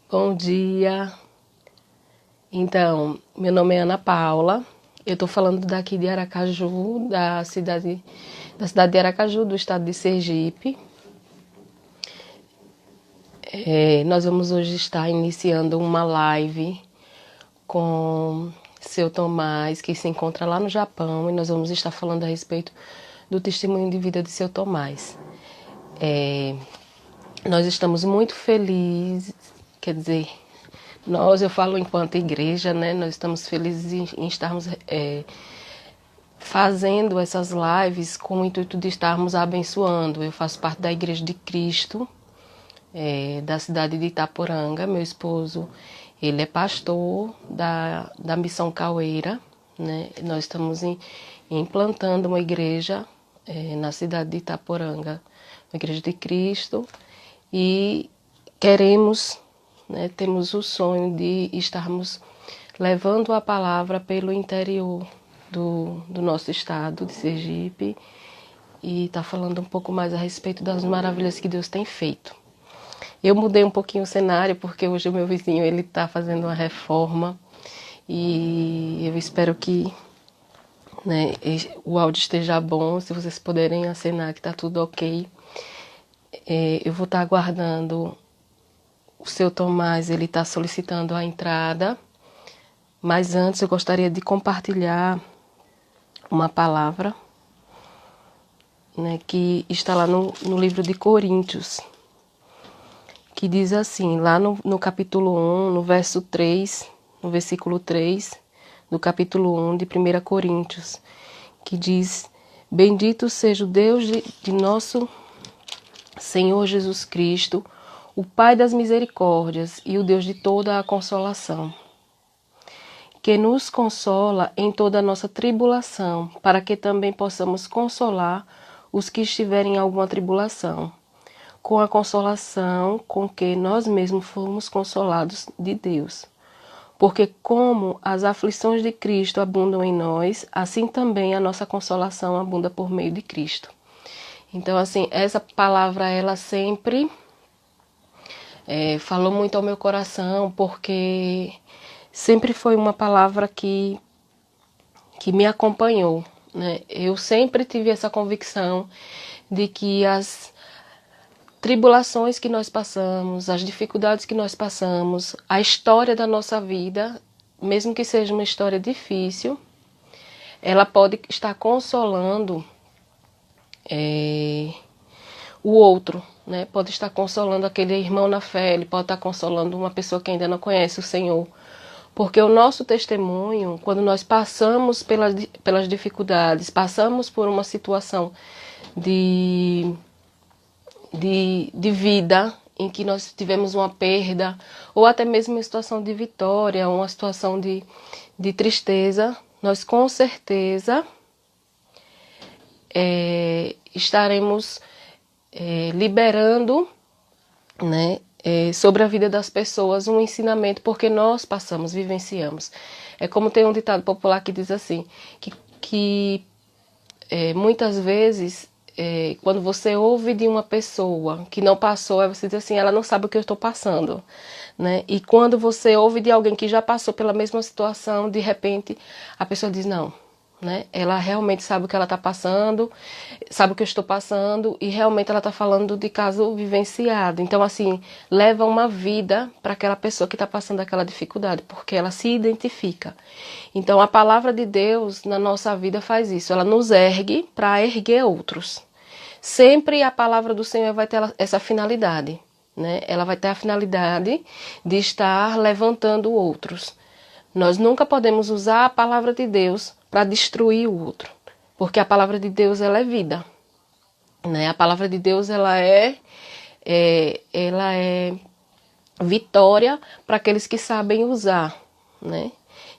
Bom dia. Então, meu nome é Ana Paula. Eu estou falando daqui de Aracaju, da cidade de Aracaju, do estado de Sergipe. Nós vamos hoje estar iniciando uma live com seu Tomás, que se encontra lá no Japão, e nós vamos estar falando a respeito do testemunho de vida de seu Tomás. Nós estamos muito felizes, quer dizer, eu falo enquanto igreja, né? Nós estamos felizes em estarmos fazendo essas lives com o intuito de estarmos abençoando. Eu faço parte da Igreja de Cristo, da cidade de Itaporanga. Meu esposo, ele é pastor da Missão Caueira, né? Nós estamos implantando uma igreja na cidade de Itaporanga, uma Igreja de Cristo, e queremos, né, temos o sonho de estarmos levando a palavra pelo interior do nosso estado de Sergipe e estar falando um pouco mais a respeito das maravilhas que Deus tem feito. Eu mudei um pouquinho o cenário porque hoje o meu vizinho ele está fazendo uma reforma e eu espero que, né, o áudio esteja bom, se vocês puderem acenar que está tudo ok. Eu vou estar aguardando o seu Tomás, ele está solicitando a entrada, mas antes eu gostaria de compartilhar uma palavra, né, que está lá no livro de Coríntios, que diz assim, lá no capítulo 1, no verso 3, no versículo 3, do capítulo 1 de 1 Coríntios, que diz: Bendito seja o Deus de nosso Senhor Jesus Cristo, o Pai das misericórdias e o Deus de toda a consolação, que nos consola em toda a nossa tribulação, para que também possamos consolar os que estiverem em alguma tribulação, com a consolação com que nós mesmos fomos consolados de Deus. Porque como as aflições de Cristo abundam em nós, assim também a nossa consolação abunda por meio de Cristo. Então, assim, essa palavra, ela sempre falou muito ao meu coração, porque sempre foi uma palavra que me acompanhou, né? Eu sempre tive essa convicção de que as tribulações que nós passamos, as dificuldades que nós passamos, a história da nossa vida, mesmo que seja uma história difícil, ela pode estar consolando o outro, né? Pode estar consolando aquele irmão na fé, ele pode estar consolando uma pessoa que ainda não conhece o Senhor. Porque o nosso testemunho, quando nós passamos pelas dificuldades, passamos por uma situação de vida em que nós tivemos uma perda, ou até mesmo uma situação de vitória, uma situação de tristeza, nós com certeza estaremos liberando, né, sobre a vida das pessoas um ensinamento, porque nós passamos, vivenciamos. É como tem um ditado popular que diz assim, que muitas vezes, quando você ouve de uma pessoa que não passou, aí você diz assim, ela não sabe o que eu estou passando, né? E quando você ouve de alguém que já passou pela mesma situação, de repente a pessoa diz não, né? Ela realmente sabe o que ela está passando, sabe o que eu estou passando e realmente ela está falando de caso vivenciado. Então, assim, leva uma vida para aquela pessoa que está passando aquela dificuldade, porque ela se identifica. Então, a palavra de Deus na nossa vida faz isso, ela nos ergue para erguer outros. Sempre a palavra do Senhor vai ter essa finalidade, né? Ela vai ter a finalidade de estar levantando outros. Nós nunca podemos usar a palavra de Deus para destruir o outro, porque a palavra de Deus ela é vida, né? A palavra de Deus ela é vitória para aqueles que sabem usar, né?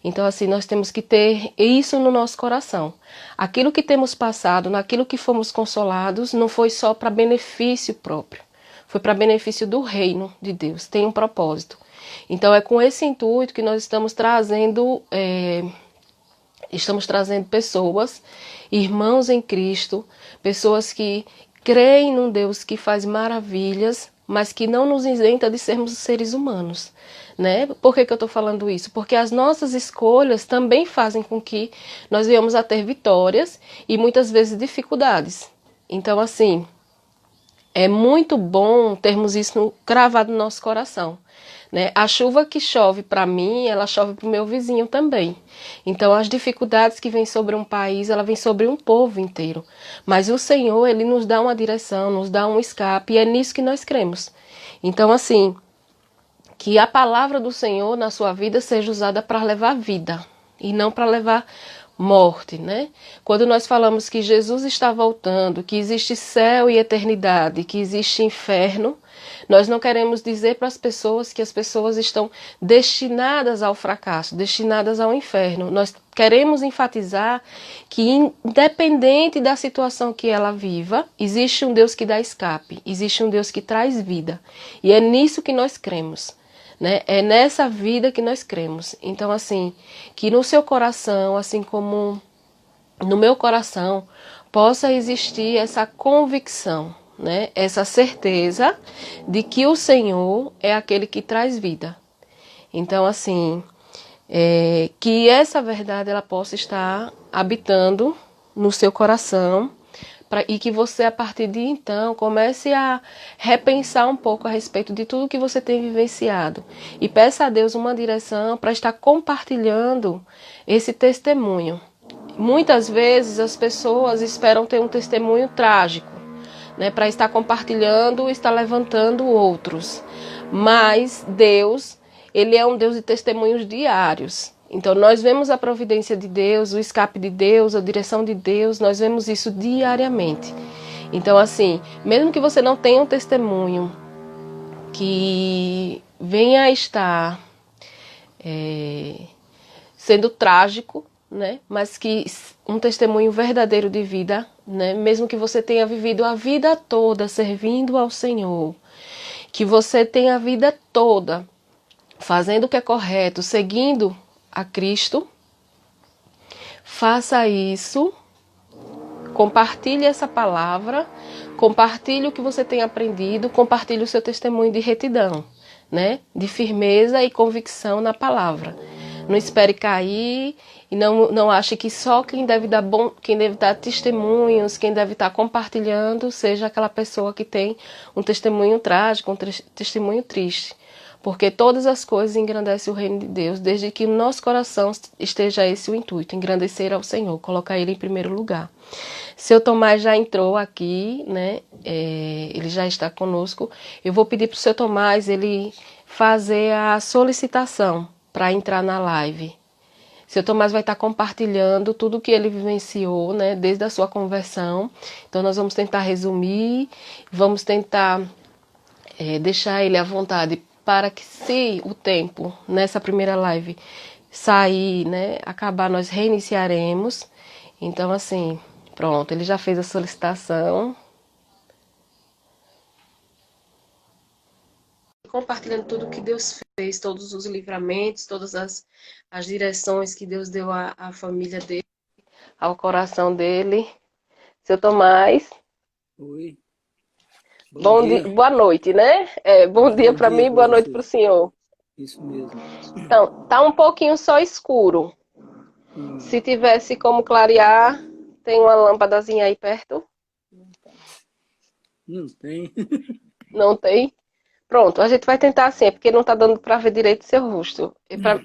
Então, assim, nós temos que ter isso no nosso coração. Aquilo que temos passado, naquilo que fomos consolados, não foi só para benefício próprio, foi para benefício do reino de Deus, tem um propósito. Então, é com esse intuito que nós estamos trazendo pessoas, irmãos em Cristo, pessoas que creem num Deus que faz maravilhas mas que não nos isenta de sermos seres humanos, né? Por que eu estou falando isso? Porque as nossas escolhas também fazem com que nós venhamos a ter vitórias e muitas vezes dificuldades. Então, assim, é muito bom termos isso gravado no nosso coração, né? A chuva que chove para mim, ela chove para o meu vizinho também. Então, as dificuldades que vêm sobre um país, ela vem sobre um povo inteiro. Mas o Senhor, Ele nos dá uma direção, nos dá um escape, e é nisso que nós cremos. Então, assim, que a palavra do Senhor na sua vida seja usada para levar vida e não para levar morte, né? Quando nós falamos que Jesus está voltando, que existe céu e eternidade, que existe inferno, nós não queremos dizer para as pessoas que as pessoas estão destinadas ao fracasso, destinadas ao inferno. Nós queremos enfatizar que, independente da situação que ela viva, existe um Deus que dá escape, existe um Deus que traz vida. E é nisso que nós cremos. Né? É nessa vida que nós cremos. Então, assim, que no seu coração, assim como no meu coração, possa existir essa convicção, né? Essa certeza de que o Senhor é aquele que traz vida. Então, assim, que essa verdade ela possa estar habitando no seu coração, e que você, a partir de então, comece a repensar um pouco a respeito de tudo que você tem vivenciado. E peça a Deus uma direção para estar compartilhando esse testemunho. Muitas vezes as pessoas esperam ter um testemunho trágico, né, para estar compartilhando, estar levantando outros. Mas Deus, Ele é um Deus de testemunhos diários. Então nós vemos a providência de Deus, o escape de Deus, a direção de Deus, nós vemos isso diariamente. Então, assim, mesmo que você não tenha um testemunho que venha a estar sendo trágico, né? Mas que um testemunho verdadeiro de vida, né? Mesmo que você tenha vivido a vida toda servindo ao Senhor, que você tenha a vida toda fazendo o que é correto, seguindo a Cristo, faça isso, compartilhe essa palavra, compartilhe o que você tem aprendido, compartilhe o seu testemunho de retidão, né? De firmeza e convicção na palavra. Não espere cair e não ache que só quem deve dar testemunhos, quem deve estar compartilhando, seja aquela pessoa que tem um testemunho trágico, um testemunho triste. Porque todas as coisas engrandecem o reino de Deus, desde que no nosso coração esteja esse o intuito, engrandecer ao Senhor, colocar Ele em primeiro lugar. Seu Tomás já entrou aqui, né? Ele já está conosco. Eu vou pedir para o seu Tomás ele fazer a solicitação para entrar na live. Seu Tomás vai estar compartilhando tudo o que ele vivenciou, né, desde a sua conversão. Então nós vamos tentar resumir, vamos tentar deixar ele à vontade para que, se o tempo nessa primeira live sair, né, acabar, nós reiniciaremos. Então, assim, pronto, ele já fez a solicitação. Compartilhando tudo que Deus fez, todos os livramentos, todas as direções que Deus deu à família dele, ao coração dele. Seu Tomás. Oi, bom dia. Boa noite, né? Bom dia Bom para dia mim, para boa noite para o você. senhor. Isso mesmo. Então, tá um pouquinho só escuro. Hum, Se tivesse como clarear, tem uma lâmpadazinha aí perto? não tem. Não tem? Pronto, a gente vai tentar assim, é porque não tá dando para ver direito seu rosto.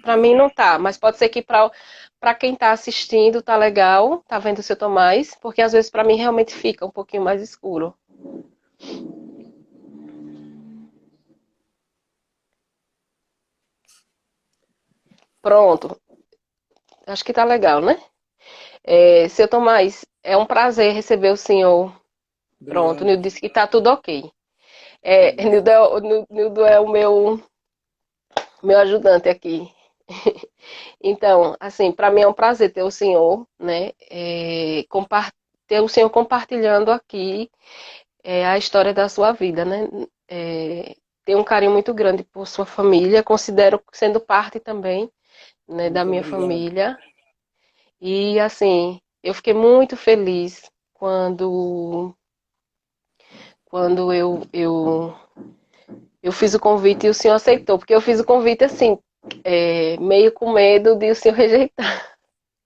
Para mim não tá, mas pode ser que para quem tá assistindo tá legal, tá vendo o seu Tomás, porque às vezes para mim realmente fica um pouquinho mais escuro. Pronto, acho que tá legal, né? Seu Tomás, é um prazer receber o senhor. Pronto, o Obrigado. Nildo disse que tá tudo ok. Hum, Nildo é o meu ajudante aqui. Então, assim, para mim é um prazer ter o senhor, né? Ter o senhor compartilhando aqui a história da sua vida, né? Tenho um carinho muito grande por sua família, considero sendo parte também, né, da muito minha obrigado. família. E, assim, eu fiquei muito feliz quando eu eu fiz o convite e o senhor aceitou, porque eu fiz o convite assim, meio com medo de o senhor rejeitar.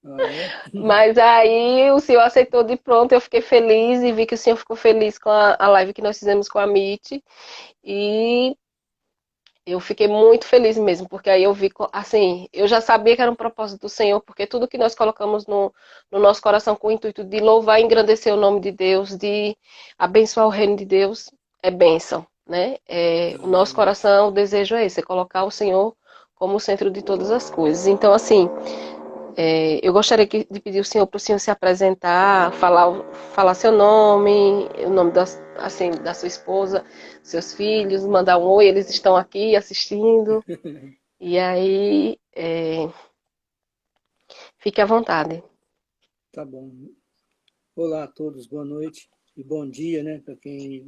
Ah, é? Mas aí o senhor aceitou de pronto, eu fiquei feliz e vi que o senhor ficou feliz com a live que nós fizemos com a Meet. E eu fiquei muito feliz mesmo, porque aí eu vi, assim, eu já sabia que era um propósito do Senhor, porque tudo que nós colocamos no nosso coração com o intuito de louvar e engrandecer o nome de Deus, de abençoar o reino de Deus, é bênção, né? O nosso Ah, coração, o desejo é esse, é colocar o Senhor como o centro de todas as coisas. Então, assim, eu gostaria de pedir ao Senhor para o Senhor se apresentar, falar seu nome, o nome assim, da sua esposa, seus filhos, mandar um oi, eles estão aqui assistindo. E aí, fique à vontade. tá bom. Olá a todos, boa noite e bom dia, né, para quem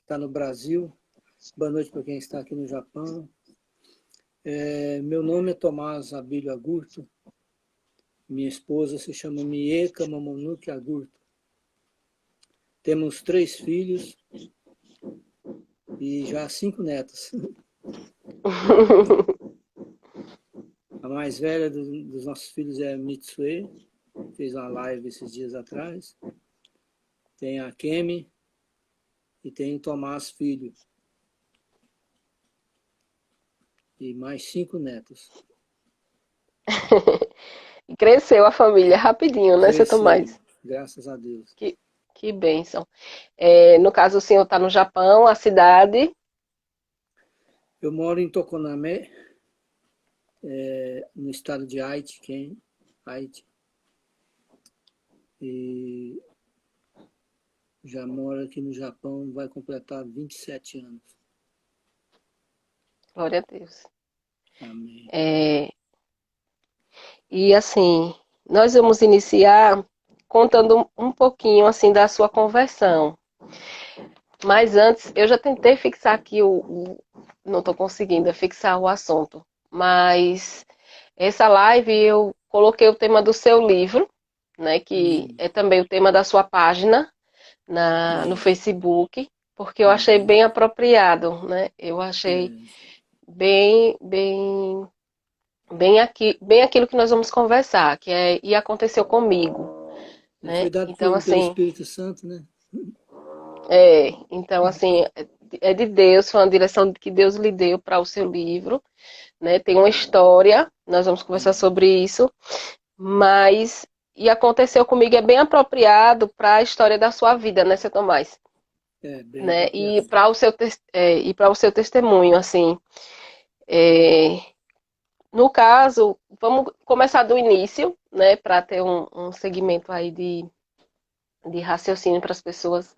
está no Brasil. Boa noite para quem está aqui no Japão. Meu nome é Tomás Abílio Agurto. Minha esposa se chama Mieka Momonuke Agurto. Temos 3 filhos e já 5 netos. A mais velha dos nossos filhos é a Mitsue, fez uma live esses dias atrás. Tem a Kemi e tem o Tomás filho. E mais 5 netos. Cresceu a família rapidinho, né, seu Cresceu, Tomás? graças a Deus. Que, que bênção. No caso, o senhor está no Japão, a cidade. Eu moro em Tokoname, no estado de Aichi, Aichi. E já moro aqui no Japão, vai completar 27 anos. Glória a Deus. Amém. É, e assim, nós vamos iniciar contando um pouquinho assim da sua conversão. Mas antes, eu já tentei fixar aqui não estou conseguindo fixar o assunto. Mas essa live eu coloquei o tema do seu livro, né, que é também o tema da sua página no É, Facebook, porque eu achei uhum, bem apropriado, né? Eu achei é. bem, bem aquilo que nós vamos conversar, que e aconteceu comigo, Foi né? dado Então pelo assim, Espírito Santo, né? então assim, é de Deus, foi uma direção que Deus lhe deu para o seu livro, né? Tem uma história, nós vamos conversar sobre isso, mas e aconteceu comigo é bem apropriado para a história da sua vida, né, seu Tomás? Bem Né? apropriado. E para o seu testemunho, assim. É, no caso, vamos começar do início, né, para ter um segmento aí de raciocínio para as pessoas.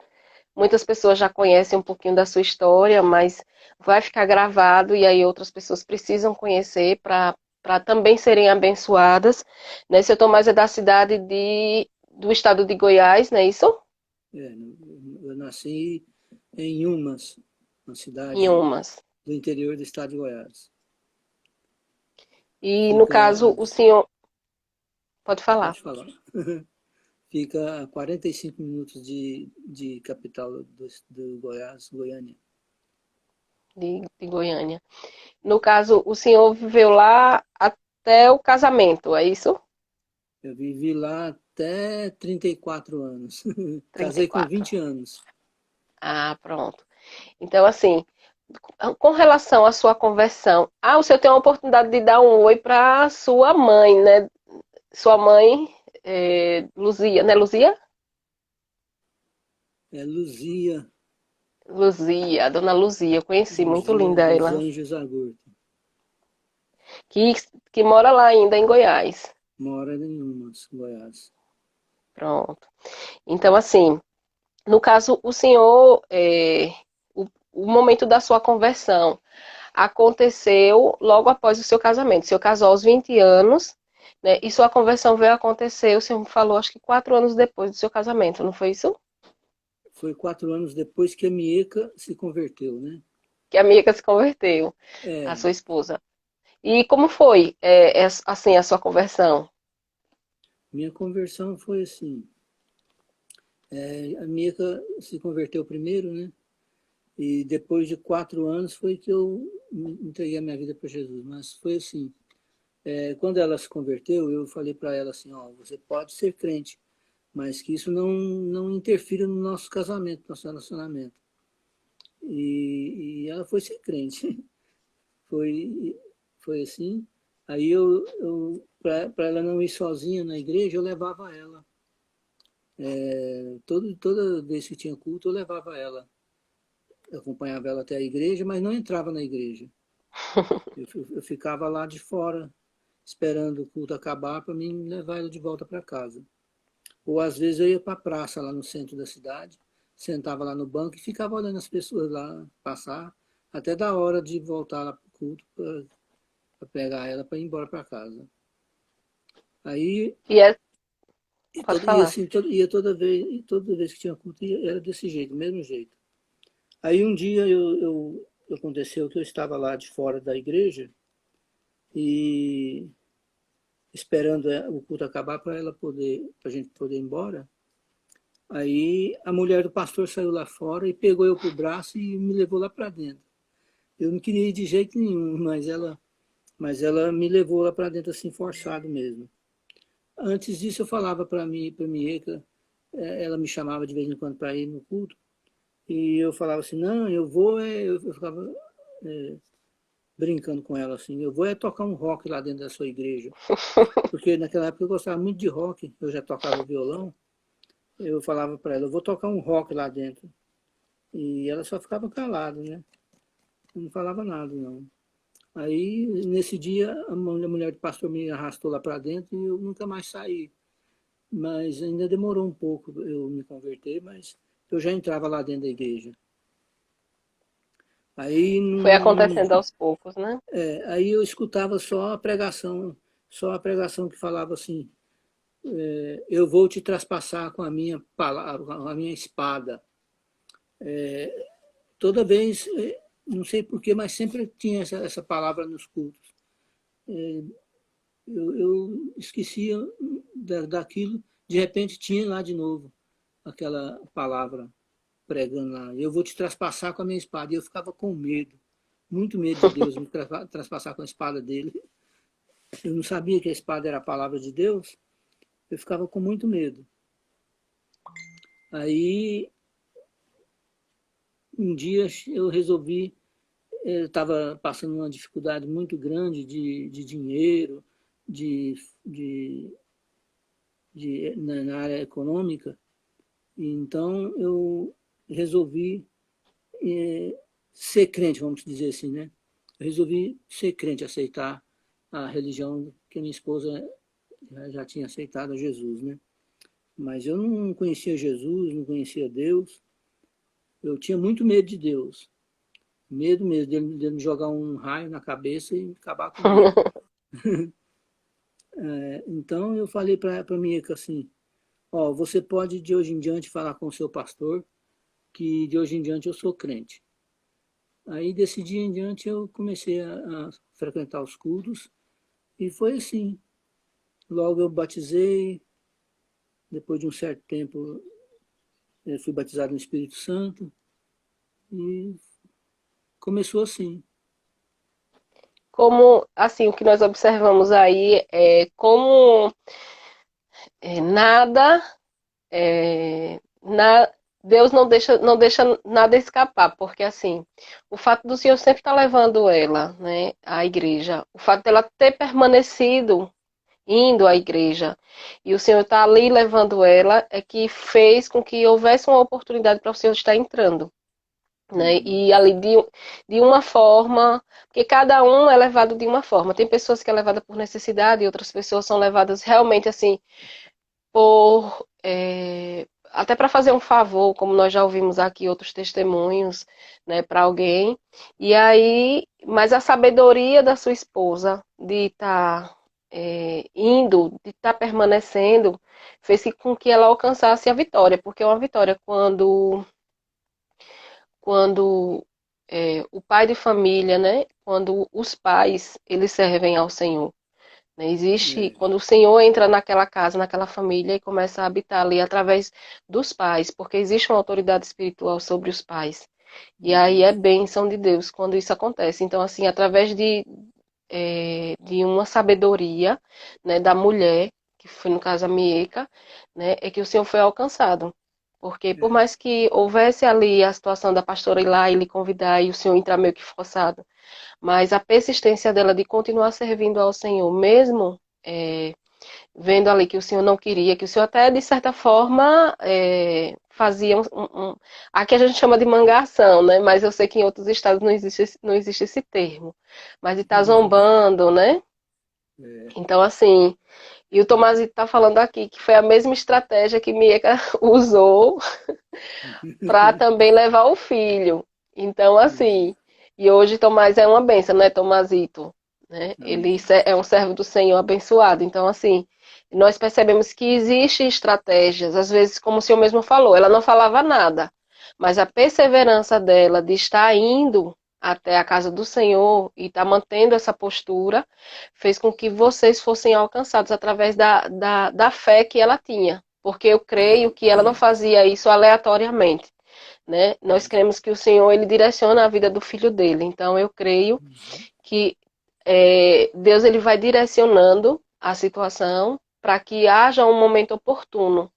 Muitas pessoas já conhecem um pouquinho da sua história, mas vai ficar gravado e aí outras pessoas precisam conhecer para também serem abençoadas. Né? Seu Tomás é da cidade do estado de Goiás, não é isso? Eu nasci em Umas, uma Em cidade Umas. do interior do estado de Goiás. E no caso, Fica, o senhor pode falar. pode falar, fica a 45 minutos de capital do Goiás, Goiânia. De Goiânia. No caso, o senhor viveu lá até o casamento, é isso? Eu vivi lá até 34 anos. Trinta e Casei com quatro. 20 anos. Ah, pronto. Então, assim, com relação à sua conversão, o senhor tem a oportunidade de dar um oi para sua mãe, né? Sua mãe, Luzia, né, Luzia? Luzia, Luzia, a dona Luzia, eu conheci, muito Luzia linda dos ela. Anjos Agurto. Que, que mora lá ainda em Goiás. Mora em Umas, Goiás. Pronto. Então, assim, no caso, o senhor, o momento da sua conversão aconteceu logo após o seu casamento. O senhor casou aos 20 anos, né? E sua conversão veio acontecer, o senhor me falou, acho que 4 anos depois do seu casamento, não foi isso? Foi 4 anos depois que a Mieca se converteu, né? Que a Mica se converteu, a É, sua esposa. E como foi, assim, a sua conversão? minha conversão foi assim. A Mieca se converteu primeiro, né? E depois de 4 anos foi que eu entreguei a minha vida para Jesus. Mas foi assim, quando ela se converteu, eu falei para ela assim, ó, você pode ser crente, mas que isso não interfira no nosso casamento, no nosso relacionamento. E ela foi ser crente. Foi, foi assim. Aí para ela não ir sozinha na igreja, eu levava ela. Toda vez que tinha culto, eu levava ela. Eu acompanhava ela até a igreja, mas não entrava na igreja. Eu ficava lá de fora, esperando o culto acabar para mim levar ela de volta para casa. Ou às vezes eu ia para a praça lá no centro da cidade, sentava lá no banco e ficava olhando as pessoas lá passar, até da hora de voltar lá para o culto para pegar ela para ir embora para casa. Aí, E é, e, pode todo, e falar. assim, ia toda vez que tinha culto, era desse jeito, do mesmo jeito. Aí um dia aconteceu que eu estava lá de fora da igreja e esperando o culto acabar para a gente poder ir embora. Aí a mulher do pastor saiu lá fora e pegou eu pro braço e me levou lá para dentro. Eu não queria ir de jeito nenhum, mas ela me levou lá para dentro assim forçado mesmo. Antes disso eu falava para mim, para minha ela me chamava de vez em quando para ir no culto e eu falava assim, não, eu vou, eu ficava brincando com ela assim, eu vou tocar um rock lá dentro da sua igreja, porque naquela época eu gostava muito de rock, eu já tocava violão, eu falava para ela, eu vou tocar um rock lá dentro. E ela só ficava calada, né? Não falava nada, não. Aí, nesse dia, a mulher do pastor me arrastou lá para dentro e eu nunca mais saí. Mas ainda demorou um pouco eu me converter, mas eu já entrava lá dentro da igreja. Aí, Foi acontecendo aos poucos, né? aí eu escutava só a pregação que falava assim, eu vou te traspassar com a minha palavra, com a minha espada. Toda vez, não sei porquê, mas sempre tinha essa palavra nos cultos. Eu esquecia daquilo, de repente tinha lá de novo aquela palavra pregando lá. Eu vou te traspassar com a minha espada. E eu ficava com medo, muito medo de Deus me traspassar com a espada dele. Eu não sabia que a espada era a palavra de Deus, eu ficava com muito medo. Aí, um dia eu resolvi, eu estava passando uma dificuldade muito grande de dinheiro, de, de, na área econômica, então eu resolvi ser crente, vamos dizer assim, né? Eu resolvi ser crente, aceitar a religião que minha esposa já tinha aceitado a Jesus, né? Mas eu não conhecia Jesus, não conhecia Deus. Eu tinha muito medo de Deus. Medo mesmo dele me jogar um raio na cabeça e acabar comigo. Então eu falei para minha assim, ó, você pode de hoje em diante falar com o seu pastor que de hoje em diante eu sou crente. Aí desse dia em diante eu comecei a frequentar os cultos e foi assim. Logo eu batizei, depois de um certo tempo eu fui batizado no Espírito Santo e começou assim. Como, assim, o que nós observamos aí é como nada, na, Deus não deixa nada escapar, porque assim, o fato do Senhor sempre estar levando ela, né, à igreja, o fato dela ter permanecido indo à igreja e o Senhor estar ali levando ela é que fez com que houvesse uma oportunidade para o Senhor estar entrando. Né? Uhum. E ali de uma forma, porque cada um é levado de uma forma. Tem pessoas que é levada por necessidade e outras pessoas são levadas realmente assim por até para fazer um favor, como nós já ouvimos aqui outros testemunhos, né, para alguém. E aí, mas a sabedoria da sua esposa de estar indo, de estar permanecendo, fez com que ela alcançasse a vitória, porque é uma vitória quando o pai de família, né? Quando os pais eles servem ao Senhor. Né? Existe É, quando o Senhor entra naquela casa, naquela família e começa a habitar ali através dos pais, porque existe uma autoridade espiritual sobre os pais. E aí é bênção de Deus quando isso acontece. Então, assim, através de uma sabedoria, né, da mulher, que foi no caso a Mieca, né, é que o Senhor foi alcançado. Porque por É, mais que houvesse ali a situação da pastora ir lá e lhe convidar e o Senhor entrar meio que forçado, mas a persistência dela de continuar servindo ao Senhor, mesmo vendo ali que o Senhor não queria, que o Senhor até, de certa forma, fazia aqui a gente chama de mangação, né? Mas eu sei que em outros estados não existe esse termo. Mas de estar existe. zombando, né? É. Então, assim, e o Tomazito está falando aqui que foi a mesma estratégia que Mieka usou para também levar o filho. Então, assim, e hoje Tomás é uma benção, né, Tomazito? Né? Ele Amém. é um servo do Senhor abençoado. Então, assim, nós percebemos que existem estratégias, às vezes, como o Senhor mesmo falou, ela não falava nada, mas a perseverança dela de estar indo até a casa do Senhor e estar mantendo essa postura, fez com que vocês fossem alcançados através da fé que ela tinha. Porque eu creio que ela não fazia isso aleatoriamente, né? Nós cremos que o Senhor ele direciona a vida do filho dele. Então eu creio que Deus ele vai direcionando a situação para que haja um momento oportuno.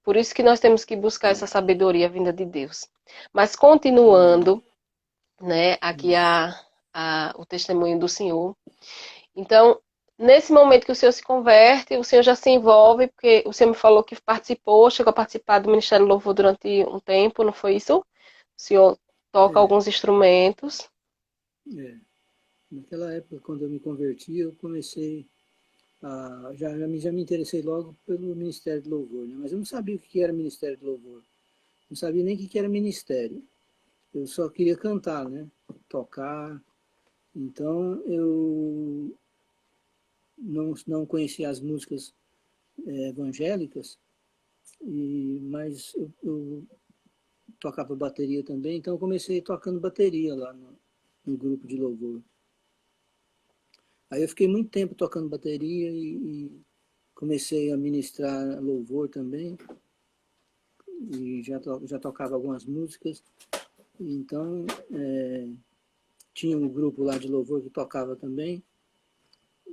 Por isso que nós temos que buscar essa sabedoria vinda de Deus. Mas Amém. continuando, né, aqui o testemunho do Senhor. Então, nesse momento que o Senhor se converte, o Senhor já se envolve, porque o Senhor me falou que participou, chegou a participar do Ministério do Louvor durante um tempo, não foi isso? O Senhor toca É, alguns instrumentos. é. Naquela época, quando eu me converti, eu comecei já me interessei logo pelo Ministério do Louvor, né? Mas eu não sabia o que era Ministério do Louvor. Não sabia nem o que era ministério. Eu só queria cantar, né? Tocar. Então, eu não conhecia as músicas evangélicas, mas eu tocava bateria também, então eu comecei tocando bateria lá no grupo de louvor. Aí eu fiquei muito tempo tocando bateria e comecei a ministrar louvor também, e já tocava algumas músicas. Então, tinha um grupo lá de louvor que tocava também,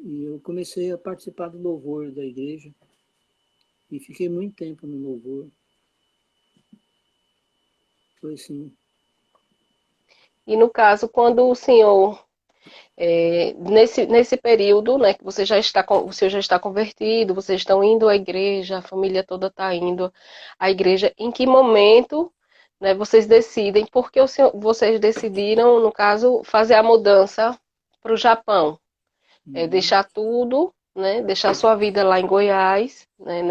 e eu comecei a participar do louvor da igreja, e fiquei muito tempo no louvor. Foi assim. E no caso, quando o Senhor, nesse período, né, que o Senhor já está convertido, vocês estão indo à igreja, a família toda está indo à igreja, em que momento, né, vocês decidem, porque vocês decidiram, no caso, fazer a mudança para o Japão? Uhum. Deixar tudo, né? Deixar sua vida lá em Goiás, né?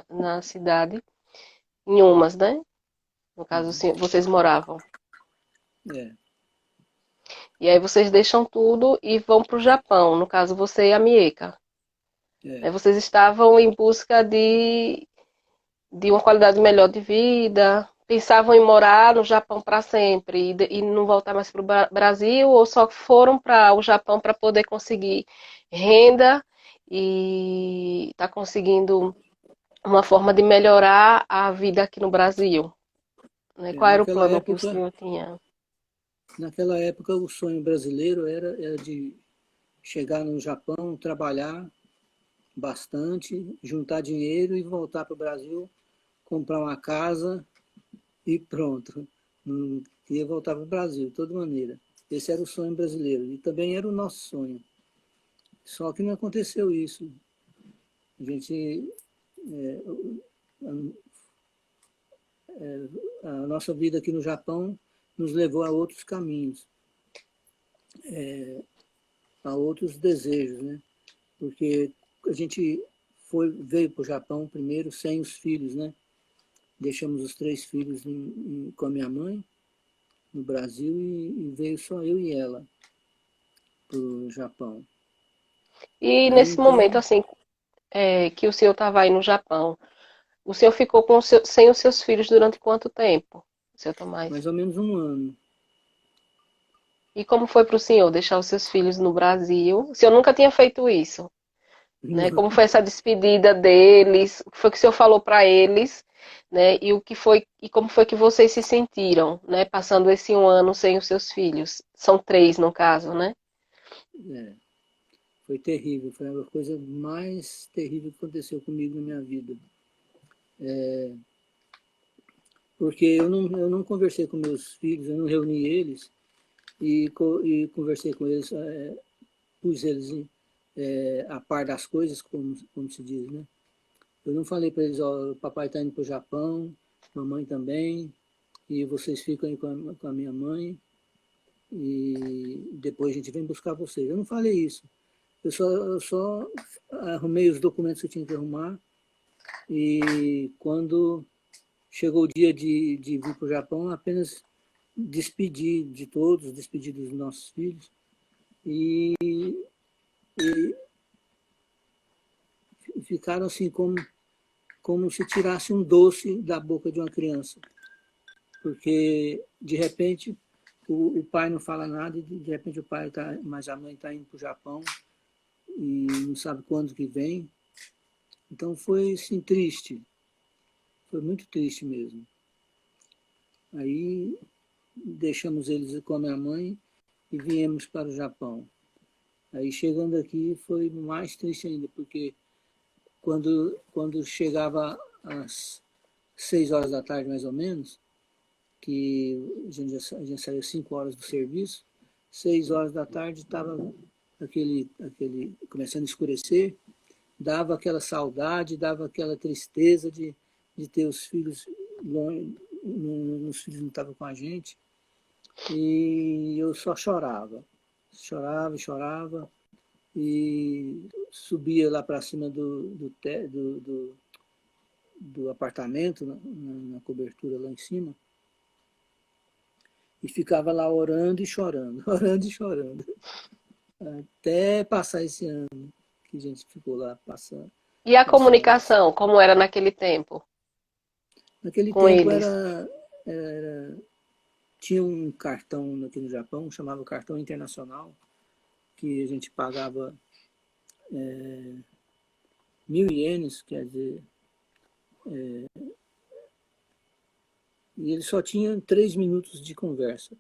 Na cidade, em Umas, né? No caso, Uhum. assim, vocês moravam. É, E aí vocês deixam tudo e vão para o Japão. No caso, você e a Mieka. é, Vocês estavam em busca de uma qualidade melhor de vida, pensavam em morar no Japão para sempre e não voltar mais para o Brasil, ou só foram para o Japão para poder conseguir renda e tá conseguindo uma forma de melhorar a vida aqui no Brasil, né? é. Qual era o plano que o senhor tinha? Naquela época o sonho brasileiro era de chegar no Japão, trabalhar bastante, juntar dinheiro e voltar para o Brasil, comprar uma casa e pronto. Não queria voltar para o Brasil, de toda maneira. Esse era o sonho brasileiro e também era o nosso sonho. Só que não aconteceu isso. A gente, é, a nossa vida aqui no Japão nos levou a outros caminhos, a outros desejos, né? Porque a gente veio para o Japão primeiro sem os filhos, né? Deixamos os 3 filhos com a minha mãe no Brasil e veio só eu e ela para o Japão. E Aí nesse momento, então, assim, que o senhor estava aí no Japão, o senhor ficou sem os seus filhos durante quanto tempo, seu Tomás? mais ou menos um ano. E como foi para o senhor deixar os seus filhos no Brasil? O senhor nunca tinha feito isso, né? Não, Como foi essa despedida deles? O que foi que o senhor falou para eles? né? E o que foi e como foi que vocês se sentiram, né? Passando esse um ano sem os seus filhos? São três no caso, né? É, foi terrível, foi a coisa mais terrível que aconteceu comigo na minha vida. Porque eu não conversei com meus filhos, eu não reuni eles e conversei com eles, pus eles a par das coisas, como se diz, né? Eu não falei para eles, ó, o papai está indo para o Japão, mamãe também, e vocês ficam aí com a minha mãe, e depois a gente vem buscar vocês. Eu não falei isso. Eu só arrumei os documentos que eu tinha que arrumar, e quando chegou o dia de vir para o Japão, apenas despedi de todos, despedi dos nossos filhos, e, e ficaram assim como se tirasse um doce da boca de uma criança. Porque, de repente, o pai não fala nada, e de repente o pai tá, mas a mãe está indo para o Japão e não sabe quando que vem. Então foi assim, triste, foi muito triste mesmo. Aí deixamos eles com a minha mãe e viemos para o Japão. Aí chegando aqui foi mais triste ainda, porque quando chegava às 6 horas da tarde mais ou menos, que a gente saiu 5 horas do serviço, 6 horas da tarde estava aquele começando a escurecer, dava aquela saudade, dava aquela tristeza de ter os filhos longe, os filhos não estavam com a gente, e eu só chorava, chorava, e subia lá para cima do apartamento, na cobertura lá em cima, e ficava lá orando e chorando, orando e chorando, até passar esse ano que a gente ficou lá passando E a as férias. comunicação, como era naquele tempo Naquele com tempo eles? tinha um cartão aqui no Japão, chamava cartão internacional, que a gente pagava 1.000 ienes, quer dizer, e ele só tinha 3 minutos de conversa.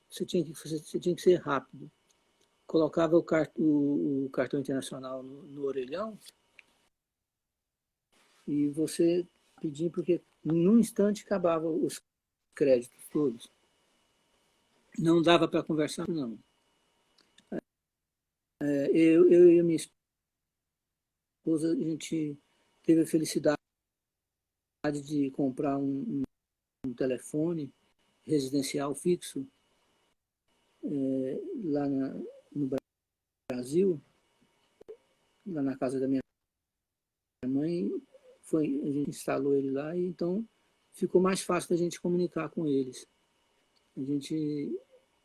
Você tinha que ser rápido. Colocava o cartão internacional no orelhão e você pedia, porque num instante acabava os créditos todos. Não dava para conversar, não. Eu e a minha esposa, a gente teve a felicidade de comprar um telefone residencial fixo lá no Brasil, lá na casa da minha mãe. A gente instalou ele lá e então ficou mais fácil da gente comunicar com eles. A gente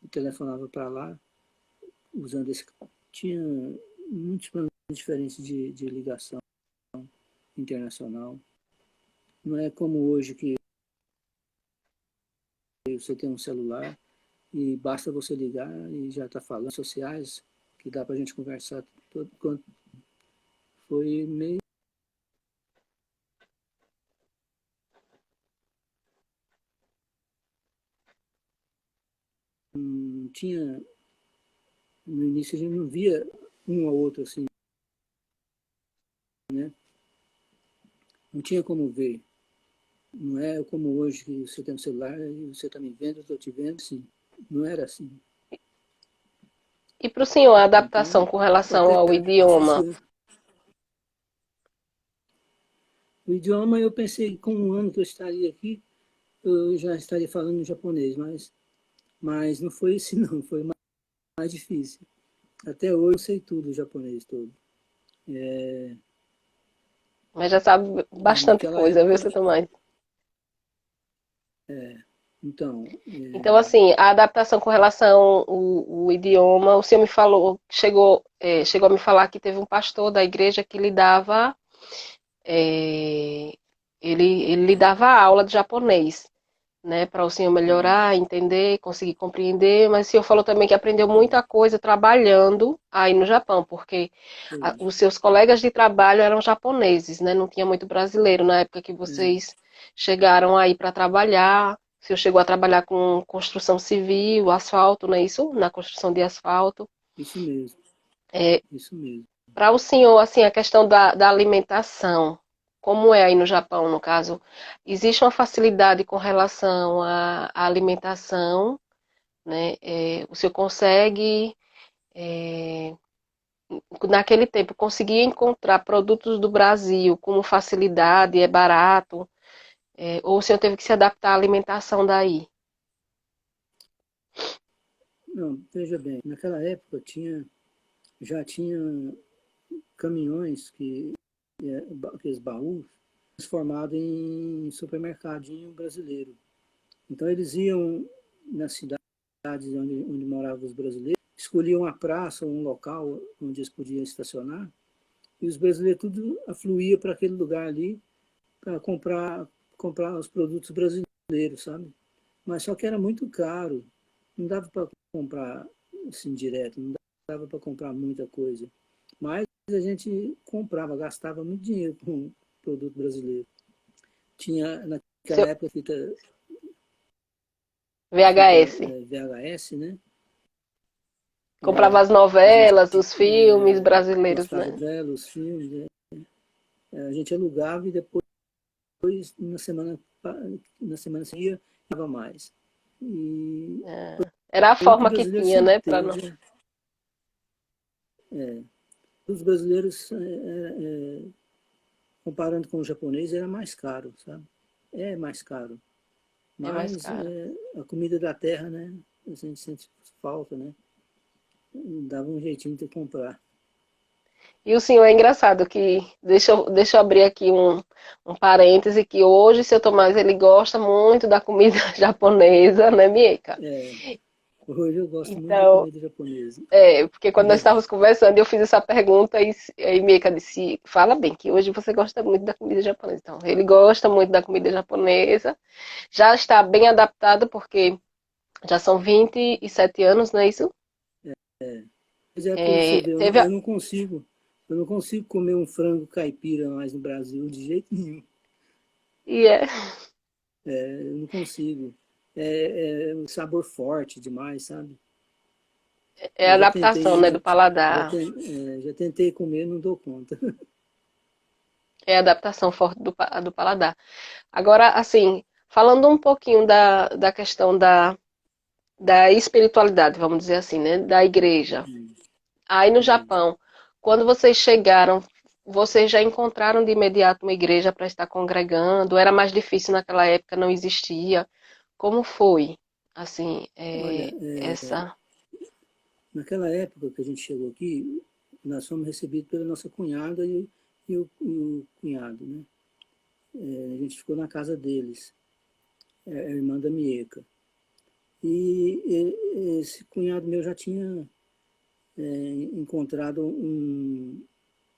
telefonava para lá usando esse. Tinha muitos planos diferentes de ligação internacional. Não é como hoje que você tem um celular e basta você ligar e já está falando sociais, que dá para a gente conversar todo quanto. Foi meio. Não tinha. No início a gente não via um ao outro assim, né? Não tinha como ver. Não é como hoje que você tem um celular e você está me vendo, eu estou te vendo, sim. Não era assim. E para o senhor, a adaptação Então, com relação até ao idioma? o idioma, eu pensei que com um ano que eu estaria aqui, eu já estaria falando japonês, mas não foi isso não, foi mais difícil. Até hoje eu sei tudo o japonês todo. Mas já sabe bastante Naquela coisa, viu, época, seu Tomás? então, Então, assim, a adaptação com relação ao idioma, o senhor me falou, chegou a me falar que teve um pastor da igreja que lhe dava, é, ele lhe dava aula de japonês. né, para o senhor Uhum. melhorar, entender, conseguir compreender, mas o senhor falou também que aprendeu muita coisa trabalhando aí no Japão, porque Foi. os seus colegas de trabalho eram japoneses, né? Não tinha muito brasileiro na época que É, vocês chegaram aí para trabalhar. O senhor chegou a trabalhar com construção civil, asfalto, não é isso? Na construção de asfalto. isso mesmo, É, isso mesmo. para o senhor, assim, a questão da alimentação, como é aí no Japão, no caso, existe uma facilidade com relação à alimentação, né? O senhor consegue, é, naquele tempo, conseguir encontrar produtos do Brasil com facilidade, é barato, ou o senhor teve que se adaptar à alimentação daí? Não, veja bem, naquela época já tinha caminhões aqueles baús, transformados em supermercadinho brasileiro. Então eles iam nas cidades onde moravam os brasileiros, escolhiam uma praça ou um local onde eles podiam estacionar, e os brasileiros tudo afluía para aquele lugar ali para comprar os produtos brasileiros, sabe? Mas só que era muito caro, não dava para comprar assim direto, não dava para comprar muita coisa. Mas a gente comprava, gastava muito dinheiro com produto brasileiro. Tinha naquela Seu época fita VHS. VHS, né? Comprava as A gente novelas, os filmes brasileiros, gostava né? dela, os filmes, a gente alugava e depois na semana seguinte ia mais. E Era a foi o que o forma que brasileiro tinha, sempre né? Para não. teve. Os brasileiros, comparando com o japonês, era mais caro, sabe? É mais caro. É mais Mas caro. a comida da terra, né? A gente sente falta, né? Dava um jeitinho de comprar. E o senhor é engraçado que, deixa eu abrir aqui um parêntese, que hoje seu Tomás ele gosta muito da comida japonesa, né, Mieka? É, hoje eu gosto muito da Então, comida japonesa. porque quando nós estávamos conversando, eu fiz essa pergunta e aí Mieka disse, fala bem, que hoje você gosta muito da comida japonesa. Então, ele gosta muito da comida japonesa, já está bem adaptado, porque já são 27 anos, não é isso? Mas é para você ver, Teve eu não consigo comer um frango caipira mais no Brasil de jeito nenhum. e é, Eu não consigo. É um sabor forte demais, sabe? é a Eu adaptação, né, do paladar. já tentei comer, não dou conta. É a adaptação forte do paladar. Agora, assim, falando um pouquinho da questão da espiritualidade, vamos dizer assim, né? Da igreja. Aí no Japão, quando vocês chegaram, vocês já encontraram de imediato uma igreja para estar congregando? Era mais difícil naquela época, não existia? Como foi, assim, Olha, essa... naquela época que a gente chegou aqui, nós fomos recebidos pela nossa cunhada e o cunhado, né? A gente ficou na casa deles, a irmã da Mieca. E esse cunhado meu já tinha encontrado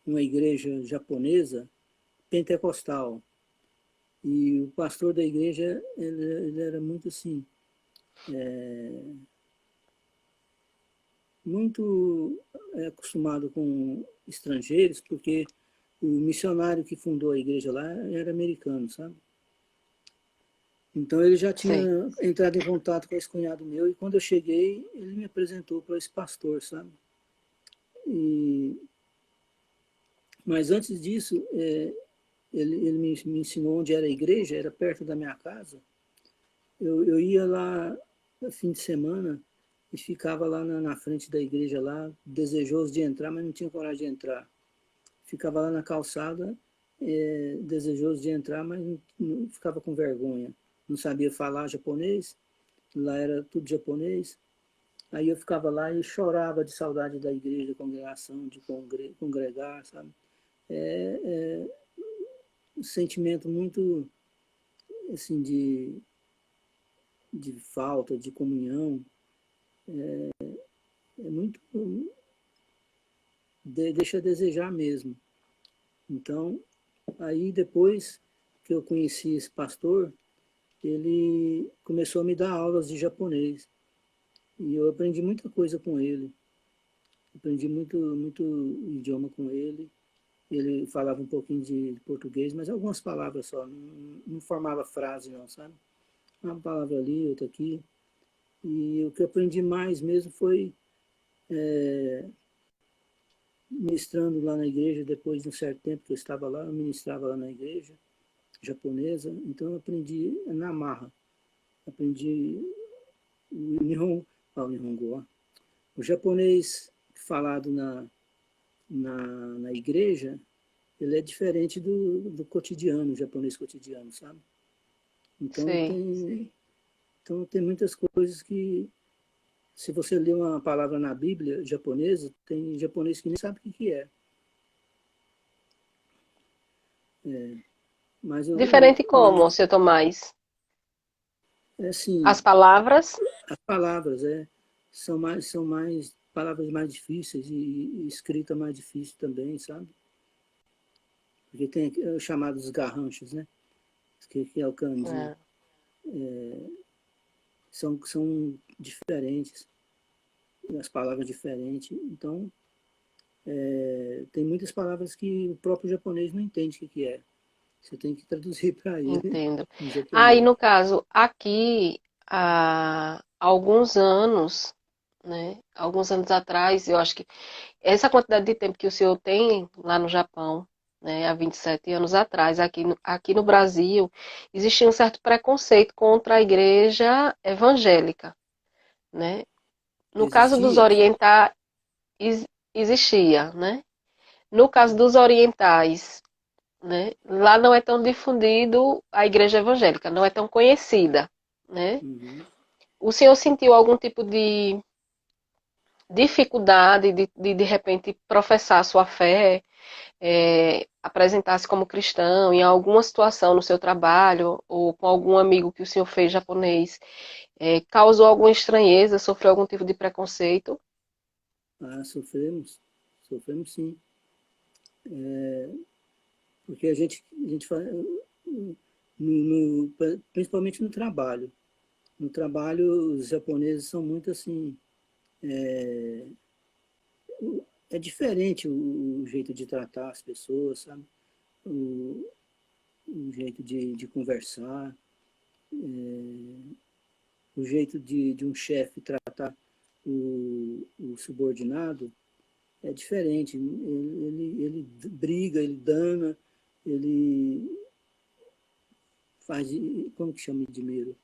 uma igreja japonesa pentecostal. E o pastor da igreja, ele era muito assim, muito acostumado com estrangeiros, porque o missionário que fundou a igreja lá era americano, sabe? Então ele já tinha Sei. entrado em contato com esse cunhado meu e quando eu cheguei, ele me apresentou para esse pastor, sabe? E, mas antes disso, ele me ensinou onde era a igreja, era perto da minha casa. Eu ia lá no fim de semana e ficava lá na frente da igreja lá, desejoso de entrar, mas não tinha coragem de entrar. Ficava lá na calçada, desejoso de entrar, mas não ficava com vergonha. Não sabia falar japonês, lá era tudo japonês. Aí eu ficava lá e chorava de saudade da igreja, da congregação, de congregar, sabe? Um sentimento muito, assim, de falta, de comunhão. É muito, deixa a desejar mesmo. Então, aí depois que eu conheci esse pastor, ele começou a me dar aulas de japonês. E eu aprendi muita coisa com ele. Aprendi muito idioma com ele. Ele falava um pouquinho de português, mas algumas palavras só. Não formava frase, não, sabe? Uma palavra ali, outra aqui. E o que eu aprendi mais mesmo foi ministrando lá na igreja, depois de um certo tempo que eu estava lá, eu ministrava lá na igreja japonesa, então eu aprendi na marra. Aprendi o Nihongo, ó. O japonês falado na igreja, ele é diferente do cotidiano, o japonês cotidiano, sabe? Então Sei. tem muitas coisas que, se você ler uma palavra na Bíblia japonesa, tem japonês que nem sabe o que é. Mas Diferente como, seu Tomás? é assim, As palavras? as palavras são mais palavras mais difíceis e escrita mais difícil também, sabe? Porque tem os chamados garranchos, né? Que é o kanji. É. São diferentes, as palavras diferentes. Então, tem muitas palavras que o próprio japonês não entende o que é. Você tem que traduzir para ele Entendo. em Aí, japonês. no caso, aqui, há alguns anos, né? Alguns anos atrás, eu acho que essa quantidade de tempo que o senhor tem lá no Japão, né? Há 27 anos atrás, aqui no Brasil, existia um certo preconceito contra a igreja evangélica, né? No caso dos Existia? orientais, existia, né? No caso dos orientais, né? Lá não é tão difundido a igreja evangélica, não é tão conhecida, né? Uhum. O senhor sentiu algum tipo de dificuldade de repente professar sua fé, apresentar-se como cristão em alguma situação no seu trabalho ou com algum amigo que o senhor fez japonês, causou alguma estranheza, sofreu algum tipo de preconceito? Ah, sofremos sim. Porque a gente faz, principalmente no trabalho. No trabalho, os japoneses são muito assim. É diferente o jeito de tratar as pessoas, sabe? O, o jeito de conversar, o jeito de um chefe tratar o subordinado é diferente. Ele briga, ele dana, ele faz, como que chama de medo?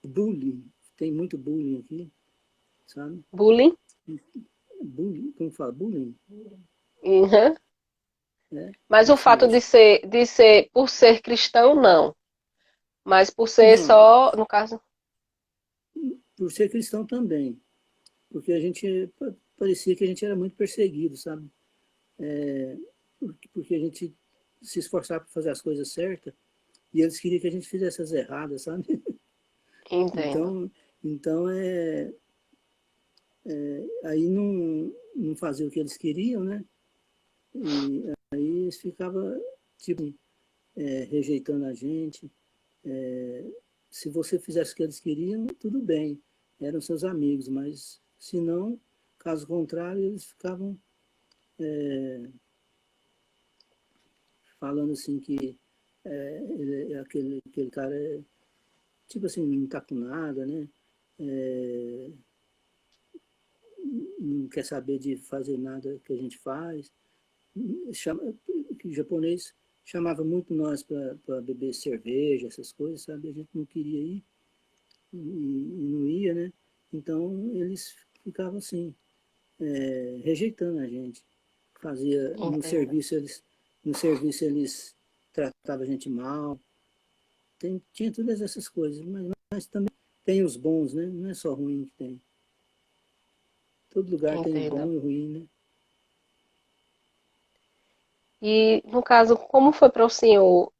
Bullying. Tem muito bullying aqui, sabe? Bullying? Bullying, como fala? Bullying? Uhum. É, Mas o isso fato mesmo. de ser, por ser cristão, não. Mas por ser Não, só, no caso, por ser cristão também. Porque a gente parecia que a gente era muito perseguido, sabe? Porque a gente se esforçava para fazer as coisas certas e eles queriam que a gente fizesse as erradas, sabe? entendo. Então, então aí não fazia o que eles queriam, né? E aí eles ficavam, tipo, rejeitando a gente. Se você fizesse o que eles queriam, tudo bem, eram seus amigos, mas se não, caso contrário, eles ficavam falando assim que aquele cara tipo assim, não tá com nada, né? É, não quer saber de fazer nada que a gente faz. Chama, que o japonês chamava muito nós para beber cerveja, essas coisas, sabe? A gente não queria ir e não ia, né? Então eles ficavam assim, rejeitando a gente. Fazia Entendo. no serviço eles tratavam a gente mal. Tinha todas essas coisas, mas também tem os bons, né? Não é só ruim que tem. Todo lugar tem o Entendo. bom e o ruim, né? E, no caso, como foi para o senhor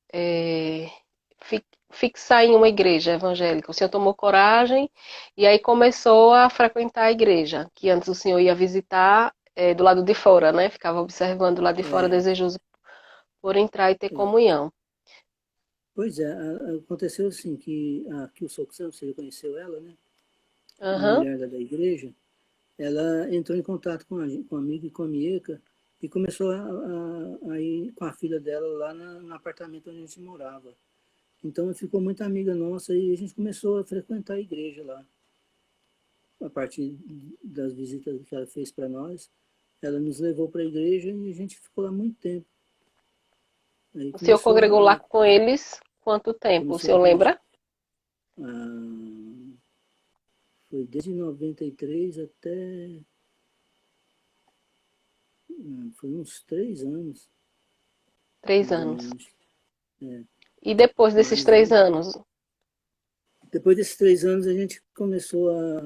fixar em uma igreja evangélica? O senhor tomou coragem e aí começou a frequentar a igreja, que antes o senhor ia visitar do lado de fora, né? Ficava observando lá de fora, É, desejoso por entrar e ter é, comunhão. Pois é, aconteceu assim que a Kyo Soksan, você conheceu ela, né? Uma Aham. mulher da igreja, ela entrou em contato com a amiga e com a Mieka e começou a ir com a filha dela lá no apartamento onde a gente morava. Então ficou muito amiga nossa e a gente começou a frequentar a igreja lá. A partir das visitas que ela fez para nós, ela nos levou para a igreja e a gente ficou lá muito tempo. Aí O senhor começou congregou lá com eles quanto tempo? O começou a senhor vir, lembra? foi desde 93 até, foi uns 3 anos, 3 mais ou anos. menos. É, E depois desses mas 3 anos? depois desses 3 anos a gente começou a,